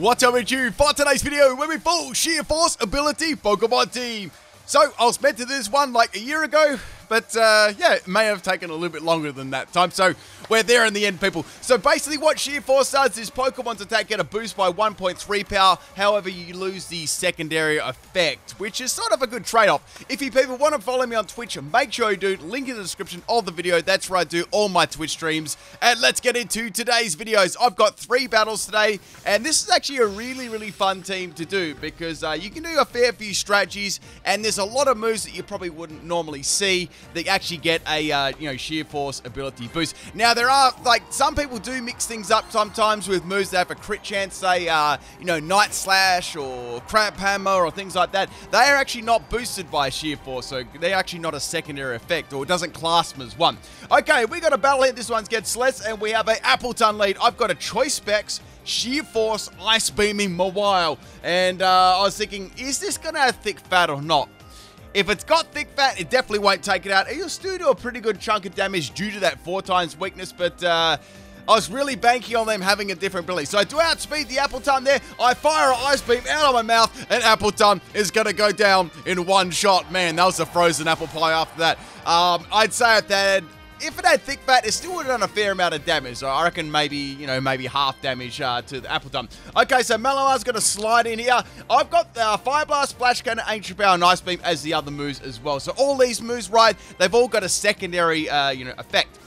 What's up with you for today's video where we full Sheer Force ability Pokemon team. So I was meant to do this one like a year ago, but yeah, it may have taken a little bit longer than that time. So we're there in the end, people. So basically what Sheer Force does is Pokemon's attack get a boost by 1.3 power. However, you lose the secondary effect, which is sort of a good trade-off. If you people want to follow me on Twitch, make sure you do. Link in the description of the video. That's where I do all my Twitch streams. And let's get into today's videos. I've got 3 battles today, and this is actually a really fun team to do because you can do a fair few strategies, and there's a lot of moves that you probably wouldn't normally see that actually get a Sheer Force ability boost. Now there are, like, some people do mix things up sometimes with moves that have a crit chance, say Night Slash or Crab Hammer or things like that. They are actually not boosted by Sheer Force, so they're actually not a secondary effect, or it doesn't class them as one. Okay, we got a battle here. This one's gets less, and we have a Appletun lead. I've got a Choice Specs Sheer Force Ice Beaming Mawile, and I was thinking, is this gonna have Thick Fat or not? If it's got Thick Fat, it definitely won't take it out. It'll still do a pretty good chunk of damage due to that 4 times weakness, but I was really banking on them having a different ability. So I do outspeed the Appletun there. I fire an Ice Beam out of my mouth, and Appletun is going to go down in one shot. Man, that was a frozen apple pie after that. I'd say if it had Thick Fat, it still would have done a fair amount of damage. So I reckon maybe half damage to the Appletun. Okay, so Malomar's going to slide in here. I've got Fire Blast, Flash Cannon, Ancient Power, and Ice Beam as the other moves as well. So all these moves, right, they've all got a secondary, effect.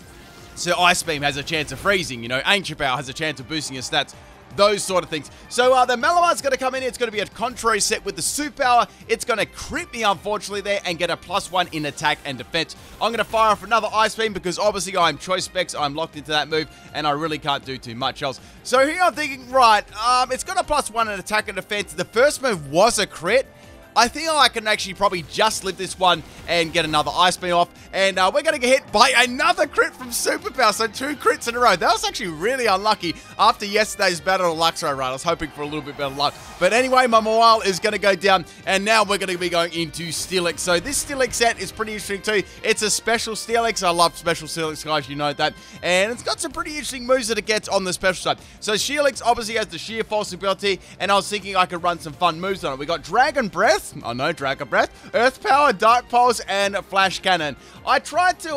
So Ice Beam has a chance of freezing, Ancient Power has a chance of boosting your stats. Those sort of things. So the Malamar's going to come in. It's going to be a contrary set with the Super Power. It's going to crit me, unfortunately, there and get a +1 in attack and defense. I'm going to fire off another Ice Beam because obviously I'm Choice Specs. I'm locked into that move and I really can't do too much else. So here I'm thinking, right, it's got a +1 in attack and defense. The first move was a crit. I think I can actually probably just live this one and get another Ice Beam off. And we're going to get hit by another crit from Super Power. So 2 crits in a row. That was actually really unlucky after yesterday's battle of Luxray, right? I was hoping for a little bit better luck. But anyway, my Mawile is going to go down. And now we're going to be going into Steelix. So this Steelix set is pretty interesting too. It's a special Steelix. I love special Steelix, guys. You know that. And it's got some pretty interesting moves that it gets on the special side. So Steelix obviously has the Sheer Force ability. And I was thinking I could run some fun moves on it. We got Dragon Breath. I know, Dragon Breath, Earth Power, Dark Pulse, and Flash Cannon. I tried to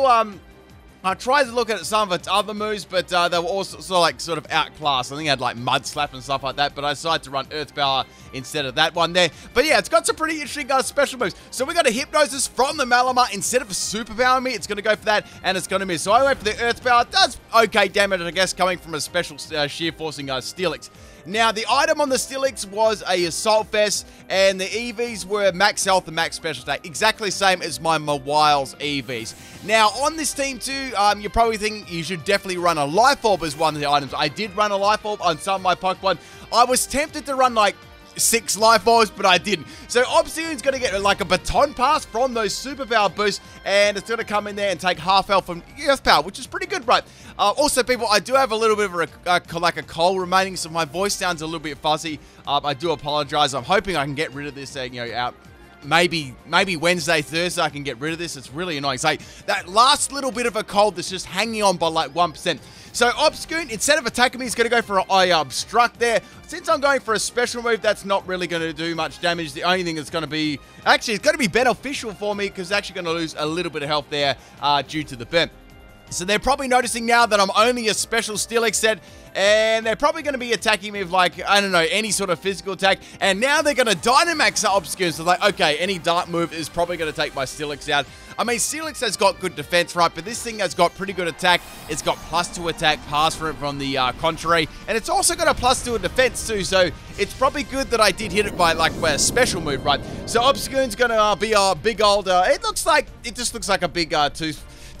look at some of its other moves, but they were also sort of outclassed. I think it had like Mud Slap and stuff like that, but I decided to run Earth Power instead of that one there. But yeah, it's got some pretty interesting special moves. So we got a Hypnosis from the Malamar. Instead of Super Power me, it's going to go for that, and it's going to miss. So I went for the Earth Power. It does okay damage, I guess, coming from a special Sheer Forcing Steelix. Now, the item on the Steelix was a Assault Vest, and the EVs were Max Health and Max Special Attack. Exactly the same as my Mawile's EVs. Now, on this team too, you're probably thinking you should definitely run a Life Orb as one of the items. I did run a Life Orb on some of my Pokemon. I was tempted to run like 6 Life Orbs, but I didn't. So Obsidian's going to get like a Baton Pass from those Super Power boosts, and it's going to come in there and take half health from Earth Power, which is pretty good, right? Also, people, I do have a little bit of a cold remaining, so my voice sounds a little bit fuzzy. I do apologize. I'm hoping I can get rid of this, out. Maybe Wednesday, Thursday, I can get rid of this. It's really annoying. So that last little bit of a cold that's just hanging on by like 1%. So Obscune, instead of attacking me, he's going to go for an Obstruct there. Since I'm going for a special move, that's not really going to do much damage. The only thing that's going to be, actually, it's going to be beneficial for me because it's actually going to lose a little bit of health there due to the burn. So they're probably noticing now that I'm only a special Steelix set, and they're probably going to be attacking me with, like, I don't know, any sort of physical attack. And now they're going to Dynamax Obscure. So, like, okay, any dark move is probably going to take my Steelix out. I mean, Steelix has got good defense, right? But this thing has got pretty good attack. It's got +2 attack, pass from the contrary. And it's also got a +2 defense, too. So it's probably good that I did hit it by, like, a special move, right? So Obscure's going to be a big old, it just looks like a big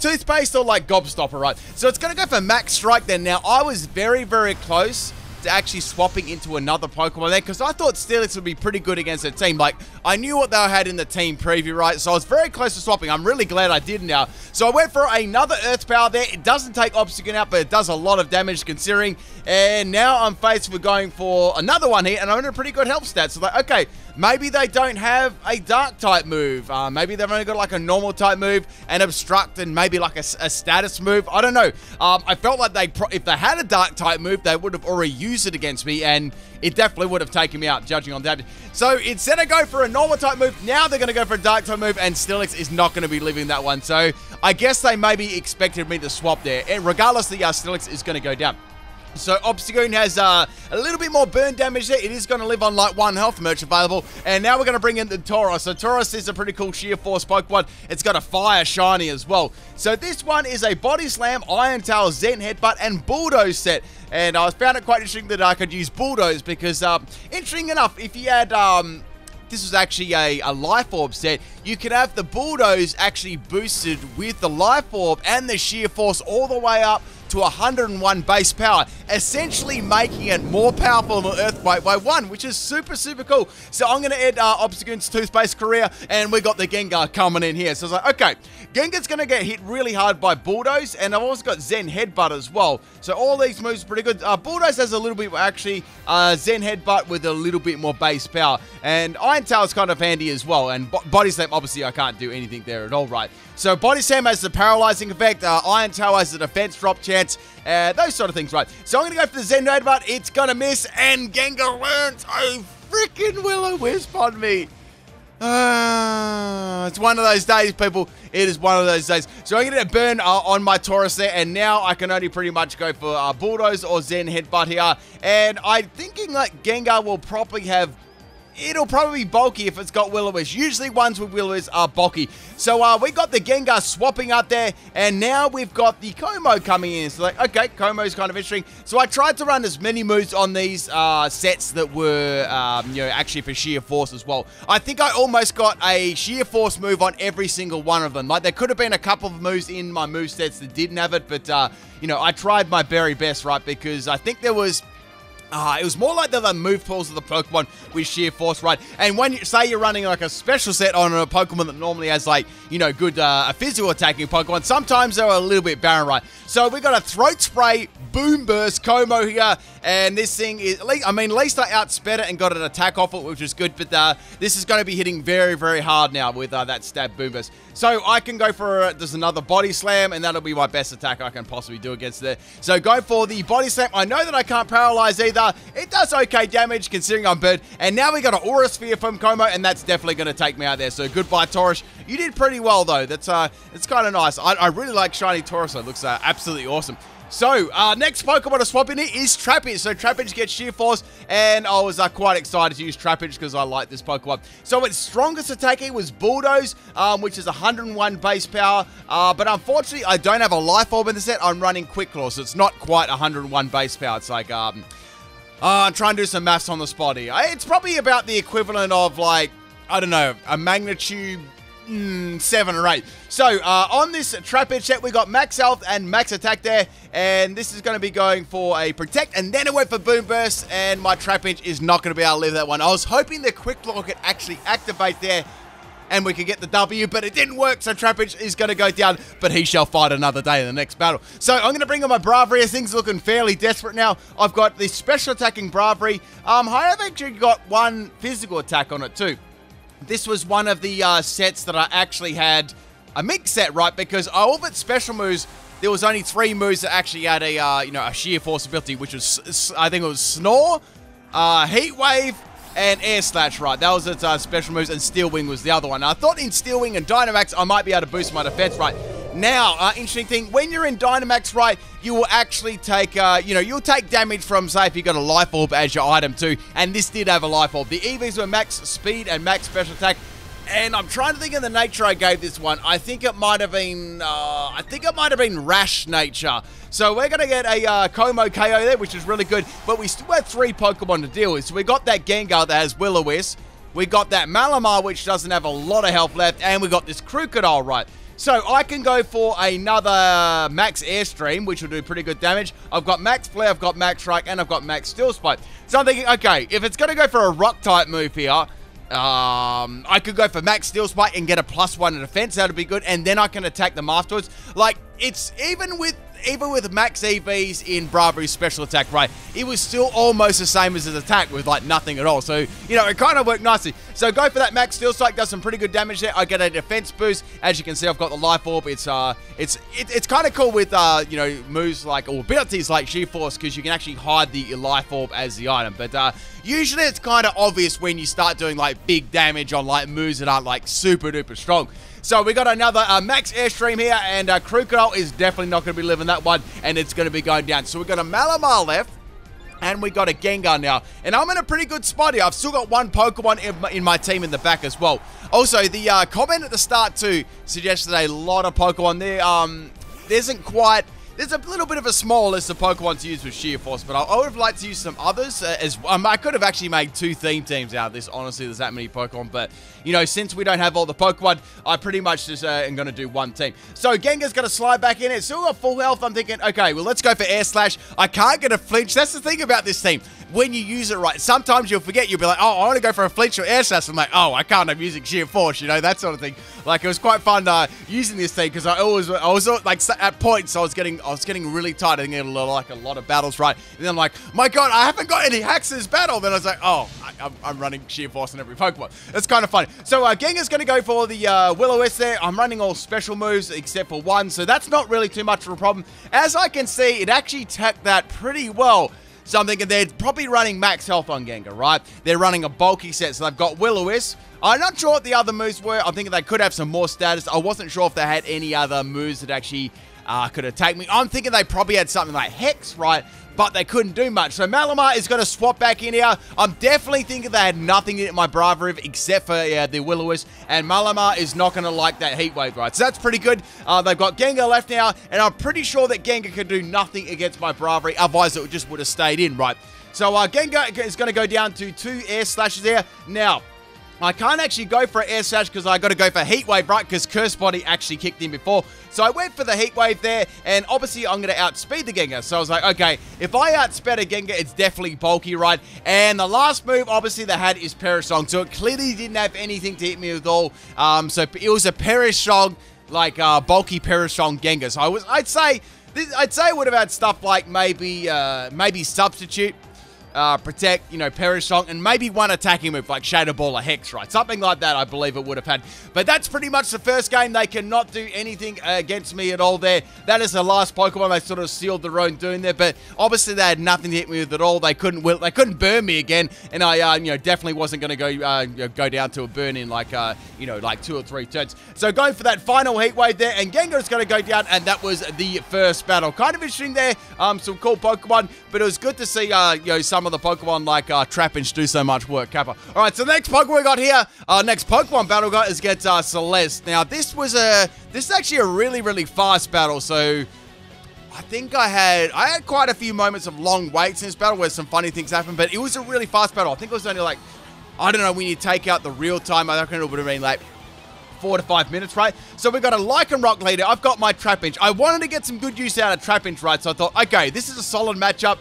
toothpaste or like Gobstopper, right? So it's going to go for Max Strike then. Now, I was very close to actually swapping into another Pokemon there because I thought Steelix would be pretty good against a team. Like, I knew what they had in the team preview, right? So I was very close to swapping. I'm really glad I did now. So I went for another Earth Power there. It doesn't take Obstacle out, but it does a lot of damage considering. And now I'm faced with going for another one here, and I'm in a pretty good health stat. So, like, okay, maybe they don't have a Dark type move. Maybe they've only got like a normal type move and Obstruct and maybe like a status move. I don't know. I felt like if they had a Dark type move, they would have already used use it against me, and it definitely would have taken me out, judging on damage. So instead of going for a normal type move, now they're going to go for a dark type move, and Steelix is not going to be living that one. So I guess they maybe expected me to swap there. And regardless, the Steelix is going to go down. So Obstagoon has a little bit more burn damage there. It is going to live on like 1 health merch available. And now we're going to bring in the Tauros. So Tauros is a pretty cool Sheer Force Pokemon. It's got a Fire Shiny as well. So this one is a Body Slam, Iron Tail, Zen Headbutt, and Bulldoze set. And I found it quite interesting that I could use Bulldoze because, interesting enough, if you had... this was actually a Life Orb set. You could have the Bulldoze actually boosted with the Life Orb and the Sheer Force all the way up to 101 base power, essentially making it more powerful than Earthquake by 1, which is super, super cool. So I'm going to add Obstagoon's Toothpaste career, and we got the Gengar coming in here. So I was like, okay, Gengar's going to get hit really hard by Bulldoze, and I've also got Zen Headbutt as well. So all these moves are pretty good. Bulldoze has a little bit, actually, Zen Headbutt with a little bit more base power, and Iron Tail is kind of handy as well, and Body Slam, obviously, I can't do anything there at all, right? So Body Slam has the paralyzing effect, Iron Tail has the defense drop chance, those sort of things, right? So I'm going to go for the Zen Headbutt, it's going to miss, and Gengar learns a freaking Will-O-Wisp on me. It's one of those days, people. It is one of those days. So I'm going to burn on my Tauros there, and now I can only pretty much go for Bulldoze or Zen Headbutt here. And I'm thinking like Gengar will probably have... It'll probably be bulky if it's got Will-O-Wisp. Usually ones with Will-O-Wisp are bulky. So we got the Gengar swapping up there, and now we've got the Como coming in. So like, okay, Como's kind of interesting. So I tried to run as many moves on these sets that were, you know, actually for Sheer Force as well. I think I almost got a Sheer Force move on every single one of them. Like, there could have been a couple of moves in my move sets that didn't have it, but, you know, I tried my very best, right? Because I think there was... it was more like the move pools of the Pokemon with Sheer Force, right? And when you say you're running like a special set on a Pokemon that normally has like, you know, good physical attacking Pokemon, sometimes they're a little bit barren, right? So we got a Throat Spray, Boom Burst, Como here, and this thing is, I mean, at least I outsped it and got an attack off it, which is good, but this is going to be hitting very, very hard now with that stab Boom Burst. So I can go for, there's another Body Slam, and that'll be my best attack I can possibly do against it. So go for the Body Slam. I know that I can't paralyze either. It does okay damage considering I'm bird. And now we got an Aura Sphere from Como, and that's definitely going to take me out there. So goodbye, Tauros. You did pretty well, though. That's it's kind of nice. I really like Shiny Tauros. It looks absolutely awesome. So, next Pokemon to swap in it is Trapinch. So, Trapinch gets Sheer Force, and I was quite excited to use Trapinch because I like this Pokemon. So, its strongest attacking was Bulldoze, which is 101 base power. But unfortunately, I don't have a Life Orb in the set. I'm running Quick Claw, so it's not quite 101 base power. It's like, I'm trying to do some maths on the spot here. It's probably about the equivalent of, like, I don't know, a magnitude... 7 or 8. So, on this Trapinch set, we got max health and max attack there, and this is going to be going for a Protect, and then it went for Boom Burst, and my Trapinch is not going to be able to live that one. I was hoping the Quick Claw could actually activate there, and we could get the W, but it didn't work, so Trapinch is going to go down, but he shall fight another day in the next battle. So, I'm going to bring on my Braviary. Things are looking fairly desperate now. I've got the special attacking Braviary. I have actually got one physical attack on it too. This was one of the sets that I actually had a mix set, right? Because all of its special moves, there was only 3 moves that actually had a, you know, a Sheer Force ability, which was, I think it was Snore, Heat Wave, and Air Slash, right? That was its special moves, and Steel Wing was the other one. Now, I thought in Steel Wing and Dynamax, I might be able to boost my defense, right? Now, interesting thing, when you're in Dynamax, right, you will actually take, you know, you'll take damage from, say, if you got a Life Orb as your item too, and this did have a Life Orb. The EVs were max speed and max special attack, and I'm trying to think of the nature I gave this one. I think it might have been, Rash nature. So we're going to get a Como KO there, which is really good, but we still have 3 Pokemon to deal with. So we got that Gengar that has Will-O-Wisp, we got that Malamar, which doesn't have a lot of health left, and we got this Krookodile, right? So I can go for another Max Airstream, which will do pretty good damage. I've got Max Flare, I've got Max Strike, and I've got Max Steel Spike. So I'm thinking, okay, if it's going to go for a Rock-type move here, I could go for Max Steel Spike and get a +1 in defense. That would be good. And then I can attack them afterwards. Like, it's even with even with max EVs in Braviary's special attack, right, it was still almost the same as his attack with like nothing at all. So, you know, it kind of worked nicely. So go for that max Steel Strike, does some pretty good damage there. I get a defense boost. As you can see, I've got the Life Orb. It's kind of cool with, you know, moves like, or abilities like Sheer Force, because you can actually hide the Life Orb as the item. But usually it's kind of obvious when you start doing like big damage on like moves that aren't like super duper strong. So we got another max Airstream here, and Krookodile is definitely not going to be living that one, and it's going to be going down. So we've got a Malamar left, and we got a Gengar now. And I'm in a pretty good spot here. I've still got one Pokemon in my team in the back as well. Also, the comment at the start too suggested a lot of Pokemon there. There's a little bit of a small list of Pokemon to use with Sheer Force, but I would have liked to use some others. I could have actually made 2 theme teams out of this. Honestly, there's that many Pokemon, but, you know, since we don't have all the Pokemon, I pretty much just am going to do one team. So Gengar's going to slide back in. It's still got full health. I'm thinking, okay, well, let's go for Air Slash. I can't get a flinch. That's the thing about this team. When you use it right, sometimes you'll forget. You'll be like, oh, I want to go for a flinch or Air Slash. I'm like, oh, I can't. I'm using Sheer Force, you know, that sort of thing. Like, it was quite fun using this thing, because I was like, at points, I was getting really tired. I think I had like a lot of battles, right? And then I'm like, my God, I haven't got any hacks in this battle. Then I was like, oh, I'm running Sheer Force on every Pokemon. It's kind of funny. So Gengar's going to go for the Will-O-Wisp there. I'm running all special moves except for one, so that's not really too much of a problem. As I can see, it actually tacked that pretty well. So I'm thinking they're probably running max health on Gengar, right? They're running a bulky set, so they've got Will-O-Wisp. I'm not sure what the other moves were. I'm thinking they could have some more status. I wasn't sure if they had any other moves that actually could attack me. I'm thinking they probably had something like Hex, right? But they couldn't do much. So Malamar is going to swap back in here. I'm definitely thinking they had nothing in my Braviary except for the Will-O-Wisp. And Malamar is not going to like that Heat Wave, right? So that's pretty good. They've got Gengar left now. And I'm pretty sure that Gengar can do nothing against my Braviary. Otherwise, it just would have stayed in, right? So Gengar is going to go down to 2 Air Slashes there. Now, I can't actually go for an Air Slash because I got to go for Heat Wave, right? Because Curse Body actually kicked in before. So I went for the Heat Wave there, and obviously I'm going to outspeed the Gengar. So I was like, okay, if I outspeed a Gengar, it's definitely bulky, right? And the last move, obviously, they had is Perish Song. So it clearly didn't have anything to hit me with all. So it was a Perish Song, like bulky Perish Song Gengar. So I'd say it would have had stuff like maybe Substitute. Protect, you know, Perish Song, and maybe one attacking move like Shadow Ball or Hex, right? Something like that, I believe it would have had. But that's pretty much the first game. They cannot do anything against me at all there. That is the last Pokemon. They sort of sealed their own doom there, but obviously they had nothing to hit me with at all. They couldn't burn me again, and I, you know, definitely wasn't going to go down to a burn in like, you know, like 2 or 3 turns. So going for that final Heat Wave there, and Gengar is going to go down, and that was the first battle. Kind of interesting there. Some cool Pokemon, but it was good to see, you know, some of the Pokemon like Trapinch do so much work. Kappa. All right, so the next Pokemon we got here, next Pokemon battle we got is against Celeste. Now this is actually a really, really fast battle. So I think I had quite a few moments of long waits in this battle where some funny things happened, but it was a really fast battle. I think it was only like, I don't know, when you take out the real time, I reckon it would have been like 4 to 5 minutes, right? So we've got a Lycanroc leader. I've got my Trapinch. I wanted to get some good use out of Trapinch, right? So I thought, okay, this is a solid matchup.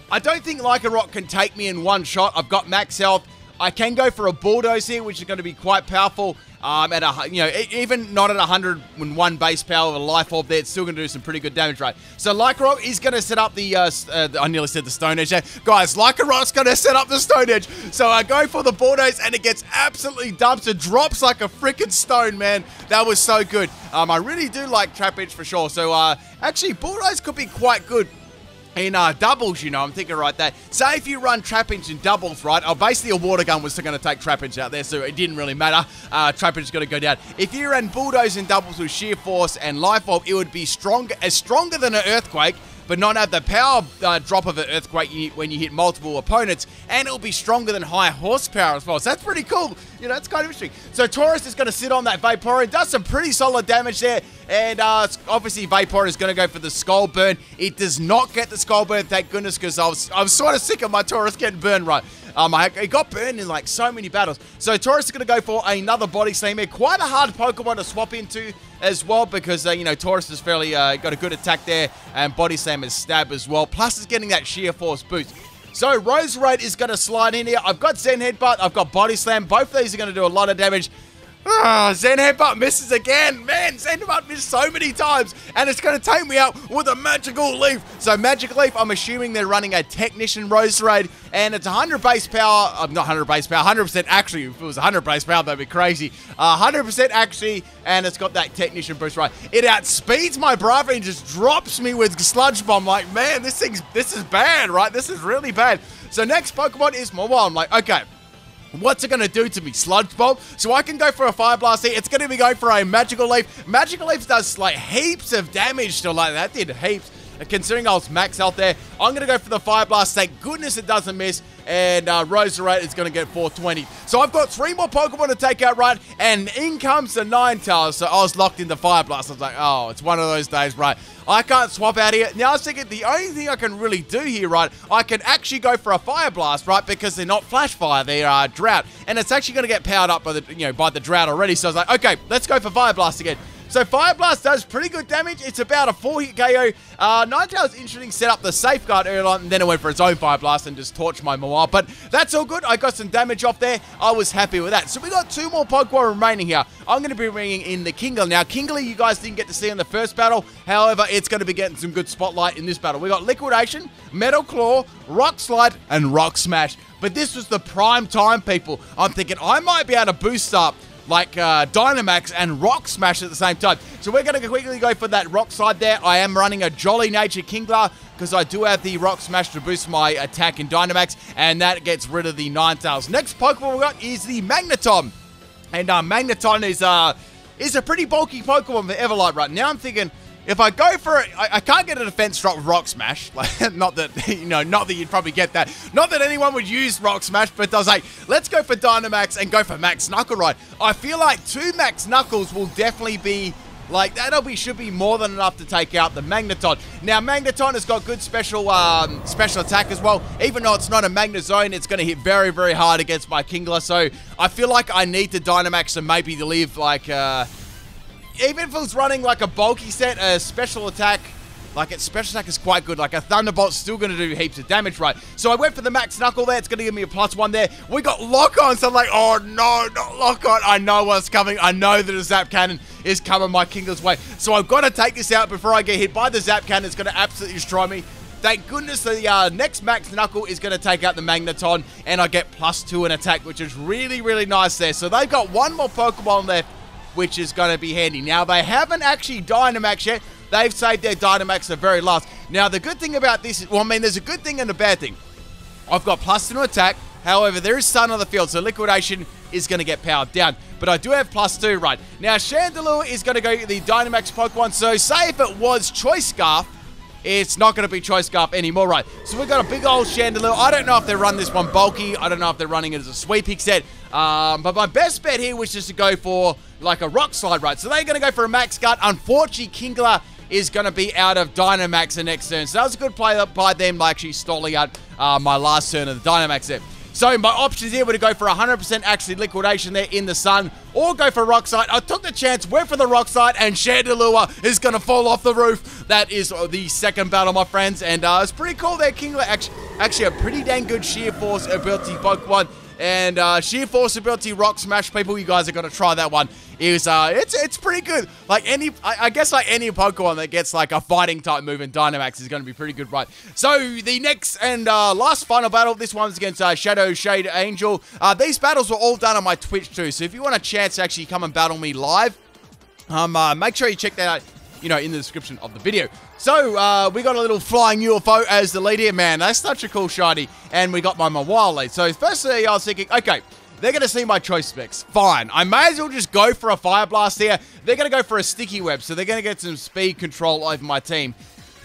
I don't think Lycanroc can take me in one shot. I've got max health. I can go for a Bulldoze here, which is going to be quite powerful. At a, you know, even not at 101 base power of a Life Orb there, it's still going to do some pretty good damage, right? So Lycanroc is going to set up the, I nearly said the Stone Edge there. Guys, Lycanroc's going to set up the Stone Edge. So I go for the Bulldoze, and it gets absolutely dumped. It drops like a freaking stone, man. That was so good. I really do like Trapinch for sure. So, actually, Bulldoze could be quite good in doubles, you know, I'm thinking right there. Say if you run Trapinch in doubles, right? Oh, basically a Water Gun was going to take Trapinch out there, so it didn't really matter. Trapinch is going to go down. If you ran Bulldoze in doubles with Sheer Force and Life Orb, it would be stronger than an Earthquake, but not have the power drop of an Earthquake when you hit multiple opponents, and it'll be stronger than high horsepower as well. So that's pretty cool. You know, that's kind of interesting. So Tauros is going to sit on that Vaporeon, does some pretty solid damage there, and obviously Vaporeon is going to go for the Skull Burn. It does not get the Skull Burn, thank goodness, because I was sort of sick of my Tauros getting burned, right? It got burned in like so many battles. So Tauros is going to go for another Body Slam here. Quite a hard Pokemon to swap into as well, because, you know, Tauros is fairly got a good attack there, and Body Slam is Stab as well. Plus, it's getting that Sheer Force boost. So Roserade is going to slide in here. I've got Zen Headbutt. I've got Body Slam. Both of these are going to do a lot of damage. Zen Headbutt misses again. Man, Zen Headbutt missed so many times, and it's going to take me out with a Magical Leaf. So Magical Leaf, I'm assuming they're running a Technician Roserade, and it's 100 base power. Not 100 base power, 100% actually. If it was 100 base power, that'd be crazy. 100% actually, and it's got that Technician boost, right? It outspeeds my brother and just drops me with Sludge Bomb. Like, man, this is bad, right? This is really bad. So next Pokemon is Mawile. I'm like, okay, what's it going to do to me? Sludge Bomb? So I can go for a Fire Blast here. It's going to be going for a Magical Leaf. Magical Leaf does like heaps of damage to like that. Did heaps. Considering I was max out there, I'm going to go for the Fire Blast. Thank goodness it doesn't miss. And Roserade is going to get 420. So I've got 3 more Pokemon to take out, right? And in comes the Ninetales. So I was locked into Fire Blast. I was like, oh, it's one of those days, right? I can't swap out here. Now I was thinking the only thing I can really do here, right? I can actually go for a Fire Blast, right? Because they're not Flash Fire, they are Drought. And it's actually going to get powered up by the, by the Drought already. So I was like, okay, let's go for Fire Blast again. So Fire Blast does pretty good damage. It's about a 4-hit KO. Ninetales interesting set up the Safeguard early on, and then it went for its own Fire Blast and just torched my Mawile. But that's all good. I got some damage off there. I was happy with that. So we got 2 more Pokemon remaining here. I'm going to be bringing in the Kingler. Now, Kingler you guys didn't get to see in the first battle. However, it's going to be getting some good spotlight in this battle. We got Liquidation, Metal Claw, Rock Slide, and Rock Smash. But this was the prime time, people. I'm thinking I might be able to boost up like Dynamax and Rock Smash at the same time. So we're going to quickly go for that Rock Slide there. I am running a Jolly Nature Kingler because I do have the Rock Smash to boost my attack in Dynamax, and that gets rid of the Ninetales. Next Pokemon we got is the Magneton. And Magneton is a pretty bulky Pokemon for Everlight right now. I'm thinking, if I go for it, I can't get a defense drop with Rock Smash. Like, not that, not that you'd probably get that. Not that anyone would use Rock Smash, but I was like, let's go for Dynamax and go for Max Knuckle Ride. I feel like 2 Max Knuckles will definitely be, like, should be more than enough to take out the Magneton. Now, Magneton has got good special attack as well. Even though it's not a Magnezone, it's going to hit very, very hard against my Kingler. So I feel like I need to Dynamax to maybe leave, like, even if it was running like a bulky set, a special attack, like its special attack is quite good. Like a Thunderbolt's still going to do heaps of damage, right? So I went for the Max Knuckle there. It's going to give me a +1 there. We got Lock-On, so I'm like, oh no, not Lock-On. I know what's coming. I know that a Zap Cannon is coming my Kingler's way. So I've got to take this out before I get hit by the Zap Cannon. It's going to absolutely destroy me. Thank goodness the next Max Knuckle is going to take out the Magneton, and I get +2 in attack, which is really, really nice there. So they've got 1 more Pokemon left, which is going to be handy. Now, they haven't actually Dynamax yet. They've saved their Dynamax the very last. Now, the good thing about this is, well, I mean, there's a good thing and a bad thing. I've got +2 attack. However, there is Sun on the field, so Liquidation is going to get powered down. But I do have +2, right? Now, Chandelure is going to go the Dynamax Pokemon. So, say if it was Choice Scarf, it's not going to be Choice Scarf anymore, right? So we've got a big old Chandelure. I don't know if they run this one bulky. I don't know if they're running it as a sweeping set. But my best bet here was just to go for like a Rock Slide, right? So they're going to go for a Max Guard. Unfortunately, Kingler is going to be out of Dynamax the next turn. So that was a good play by them by actually stalling out my last turn of the Dynamax there. So my options here were to go for 100% actually Liquidation there in the sun, or go for Rock Slide. I took the chance, went for the Rock Slide, and Chandelure is going to fall off the roof. That is the second battle, my friends, and it's pretty cool there. Kingler actually a pretty dang good Sheer Force ability Pokemon. And Sheer Force ability Rock Smash, people, you guys are going to try that one. It's pretty good. Like I guess like any Pokemon that gets like a fighting type move in Dynamax is going to be pretty good, right? So the next and last final battle, this one's against Shadow Shade Angel. These battles were all done on my Twitch too, so if you want a chance to actually come and battle me live, make sure you check that out, in the description of the video. So, we got a little flying UFO as the lead here. Man, that's such a cool shiny. And we got my Mawile lead. So, firstly, I was thinking, okay, they're going to see my choice specs. Fine. I may as well just go for a Fire Blast here. They're going to go for a Sticky Web. So, they're going to get some speed control over my team.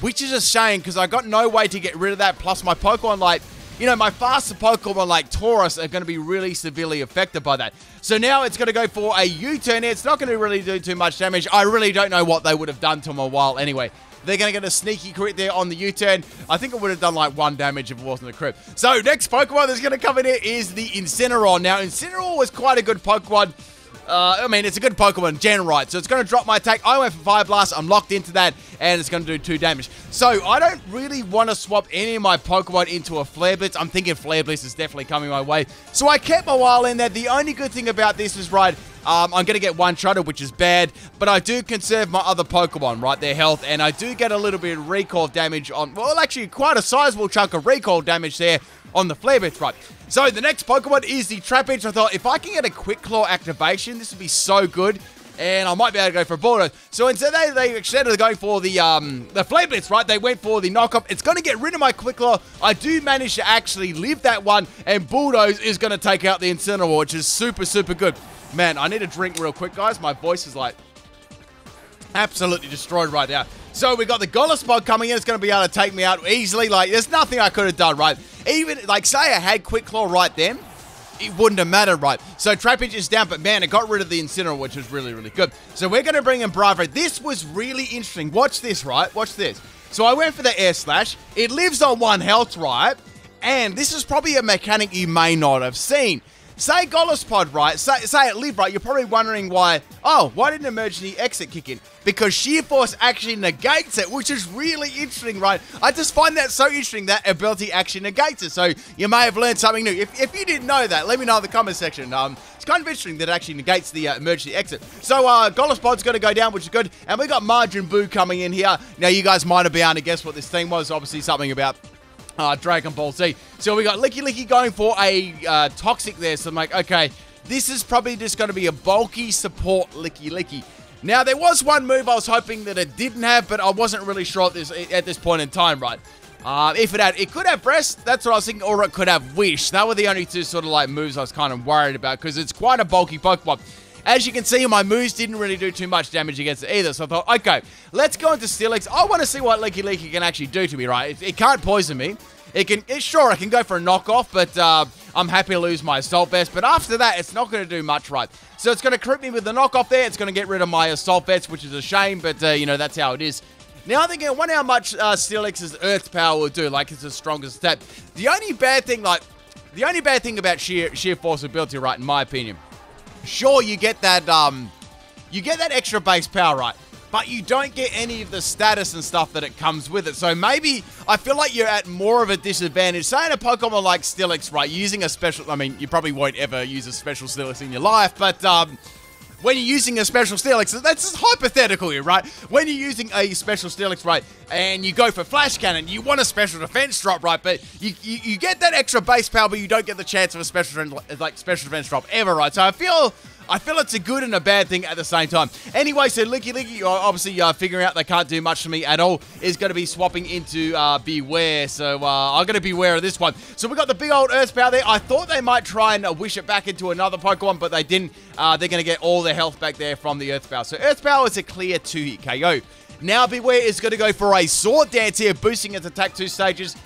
Which is a shame, because I got no way to get rid of that. Plus, my Pokemon, like, my faster Pokemon like Tauros are going to be really severely affected by that. So now it's going to go for a U-turn here. It's not going to really do too much damage. I really don't know what they would have done to Mawile anyway. They're going to get a sneaky crit there on the U-turn. I think it would have done like 1 damage if it wasn't a crit. So next Pokemon that's going to come in here is the Incineroar. Now, Incineroar was quite a good Pokemon. It's a good Pokemon gen, right? So it's going to drop my attack. I went for Fire Blast. I'm locked into that, and it's going to do 2 damage. So I don't really want to swap any of my Pokemon into a Flare Blitz. I'm thinking Flare Blitz is definitely coming my way. So I kept Mawile in there. The only good thing about this is, right, I'm going to get one-shotted, which is bad, but I do conserve my other Pokemon, right, their health, and I do get a little bit of recall damage on, well, actually, quite a sizable chunk of recall damage there on the Flare Blitz, right. So, the next Pokemon is the Trapinch. I thought, if I can get a Quick Claw activation, this would be so good, and I might be able to go for a Bulldoze. So, instead of going for the Flare Blitz, right, they went for the knockoff. It's going to get rid of my Quick Claw. I do manage to actually live that one, and Bulldoze is going to take out the Incineroar, which is super, super good. Man, I need a drink real quick, guys. My voice is, like, absolutely destroyed right now. So, we got the Golisopod coming in. It's going to be able to take me out easily. Like, there's nothing I could have done, right? Even, like, say I had Quick Claw right then, it wouldn't have mattered, right? So, Trapinch is down, but, man, it got rid of the Incineroar, which is really, really good. So, we're going to bring in Braviary. This was really interesting. Watch this, right? Watch this. So, I went for the Air Slash. It lives on 1 health, right? And this is probably a mechanic you may not have seen. Say Golisopod, right? Say it lived, right? You're probably wondering why didn't emergency exit kick in? Because Sheer Force actually negates it, which is really interesting, right? I just find that so interesting, that ability actually negates it. So you may have learned something new. If you didn't know that, let me know in the comment section. It's kind of interesting that it actually negates the emergency exit. So Golisopod's going to go down, which is good. And we got Majin Buu coming in here. Now, you guys might have been able to guess what this thing was. Obviously, something about Dragon Ball Z. So we got Licky going for a Toxic there. So I'm like, okay, this is probably just going to be a bulky support Licky. Now, there was one move I was hoping that it didn't have, but I wasn't really sure at this point in time, right? If it could have Breast, that's what I was thinking, or it could have Wish. That were the only two sort of like moves I was kind of worried about, because it's quite a bulky Pokemon. As you can see, my moves didn't really do too much damage against it either, so I thought, okay, let's go into Steelix. I want to see what Licky can actually do to me, right? It can't poison me. Sure, I can go for a knockoff, but I'm happy to lose my Assault Vest. But after that, it's not going to do much, right? So it's going to crit me with the knockoff there. It's going to get rid of my Assault Vest, which is a shame, but, you know, that's how it is. Now, I'm thinking, I wonder how much Steelix's Earth Power will do, like it's the strongest step. The only bad thing about Sheer Force ability, right, in my opinion, sure, you get that extra base power, right? But you don't get any of the status and stuff that it comes with it. So maybe I feel like you're at more of a disadvantage. Say in a Pokemon like Steelix, right, using a special, I mean, you probably won't ever use a special Steelix in your life, but when you're using a special Steelix, that's just hypothetical here, right? When you're using a special Steelix, right, and you go for Flash Cannon, you want a special defense drop, right? But you get that extra base power, but you don't get the chance of a special defense drop ever, right? So I feel it's a good and a bad thing at the same time. Anyway, so Licky, obviously figuring out they can't do much to me at all, is going to be swapping into Beware. So I'm going to beware of this one. So we got the big old Earth Power there. I thought they might try and wish it back into another Pokemon, but they didn't. They're going to get all their health back there from the Earth Power. So Earth Power is a clear 2-hit KO. Now Beware is going to go for a Sword Dance here, boosting its attack 2 stages.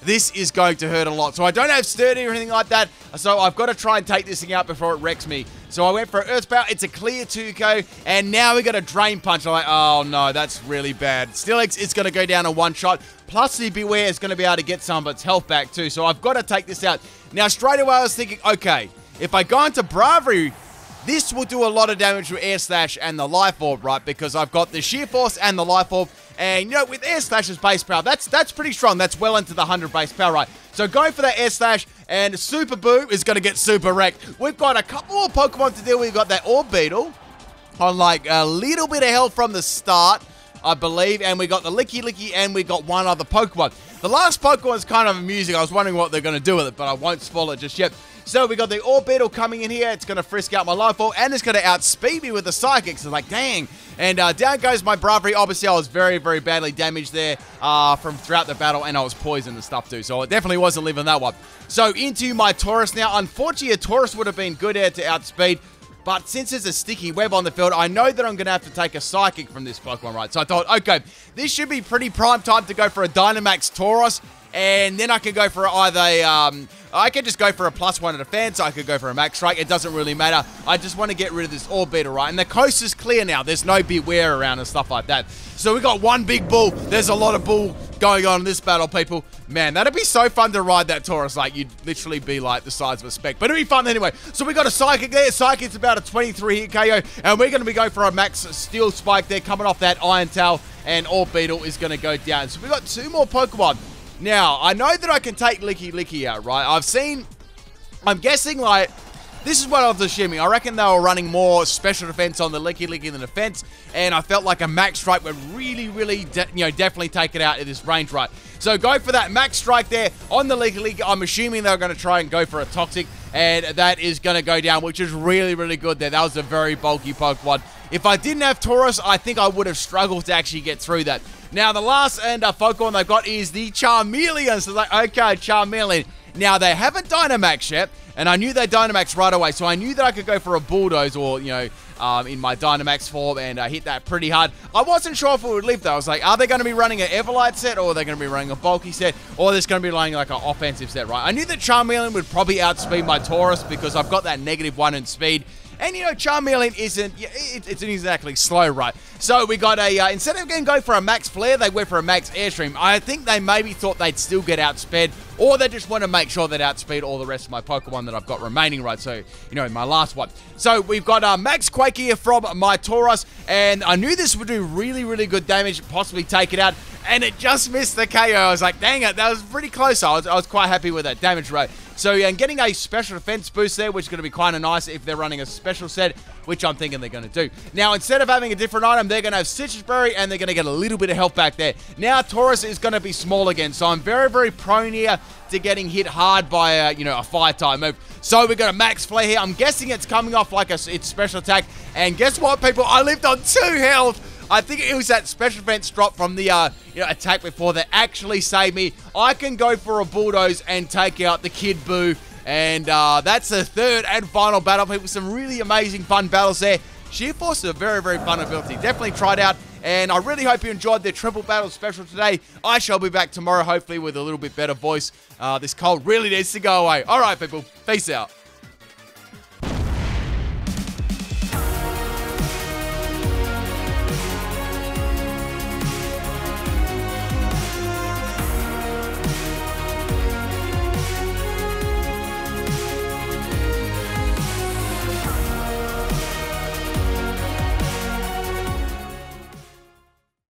This is going to hurt a lot. So I don't have Sturdy or anything like that. So I've got to try and take this thing out before it wrecks me. So I went for Earth Power. It's a clear 2-KO. And now we got a Drain Punch. I'm like, oh no, that's really bad. Steelix is going to go down in 1 shot. Plus the Beware is going to be able to get some of its health back too. So I've got to take this out. Now straight away I was thinking, okay, if I go into Braviary, this will do a lot of damage with Air Slash and the Life Orb, right? Because I've got the Sheer Force and the Life Orb. And, you know, with Air Slash's base power, that's pretty strong. That's well into the 100 base power, right? So going for that Air Slash, and Super Boo is going to get super wrecked. We've got a couple more Pokemon to deal with. We've got that Orbeetle on, like, a little bit of health from the start, I believe. And we got the Licky, and we got one other Pokemon. The last Pokemon is kind of amusing. I was wondering what they're going to do with it, but I won't spoil it just yet. So we got the Orbeetle coming in here. It's going to frisk out my Life Orb, and it's going to outspeed me with the Psychic. So like, dang. And down goes my Braviary. Obviously, I was very, very badly damaged there from throughout the battle, and I was poisoned and stuff too. So it definitely wasn't living that one. So into my Tauros now. Unfortunately, a Tauros would have been good here to outspeed. But since there's a sticky web on the field, I know that I'm going to have to take a Psychic from this Pokemon, right? So I thought, okay, this should be pretty prime time to go for a Dynamax Tauros. And then I can go for either, I could just go for a +1 defense. I could go for a Max Strike. It doesn't really matter. I just want to get rid of this Orbeetle, right? And the coast is clear now. There's no Beware around and stuff like that. So we got one big bull. There's a lot of bull going on in this battle, people. Man, that'd be so fun to ride that Tauros. Like, you'd literally be like the size of a speck. But it'd be fun anyway. So we got a Psychic there. Psychic's about a 23-hit KO. And we're going to be going for a Max Steel Spike there, coming off that Iron Tail. And Orbeetle is going to go down. So we got 2 more Pokemon. Now, I know that I can take Licky out, right? I'm guessing, like, this is what I was assuming. I reckon they were running more special defense on the Licky than defense, and I felt like a Max Strike would really, definitely take it out at this range, right? So go for that Max Strike there on the Licky. I'm assuming they're going to try and go for a Toxic, and that is going to go down, which is really good there. That was a very bulky Pokemon. If I didn't have Tauros, I think I would have struggled to actually get through that. Now, the last Pokemon they've got is the Charmeleon. So, like, okay, Charmeleon. Now, they haven't Dynamax yet, and I knew they Dynamax right away, so I knew that I could go for a Bulldoze or, in my Dynamax form and hit that pretty hard. I wasn't sure if it would live, though. I was like, are they going to be running an Everlight set, or are they going to be running a bulky set, or are they going to be running like an offensive set, right? I knew that Charmeleon would probably outspeed my Tauros because I've got that -1 in speed. And, Charmeleon isn't exactly slow, right? So we got a, instead of going for a Max Flare, they went for a Max Airstream. I think they maybe thought they'd still get outsped, or they just want to make sure they'd outspeed all the rest of my Pokemon that I've got remaining, right? So, my last one. So we've got Max Quake here from my Tauros, and I knew this would do really good damage, possibly take it out, and it just missed the KO. I was like, dang it, that was pretty close. I was quite happy with that damage rate. So, yeah, and getting a special defense boost there, which is going to be kind of nice if they're running a special set, which I'm thinking they're going to do. Now, instead of having a different item, they're going to have Citrus Berry, and they're going to get a little bit of health back there. Now, Tauros is going to be small again, so I'm very prone here to getting hit hard by a Fire-type move. So we've got a Max Flare here. I'm guessing it's coming off like its special attack. And guess what, people? I lived on 2 health. I think it was that special defense drop from the attack before that actually saved me. I can go for a Bulldoze and take out the Kid Buu. And that's the third and final battle, people. Some really amazing fun battles there. Sheer Force is a very fun ability. Definitely try it out. And I really hope you enjoyed the triple battle special today. I shall be back tomorrow, hopefully with a little bit better voice. This cold really needs to go away. All right, people. Peace out.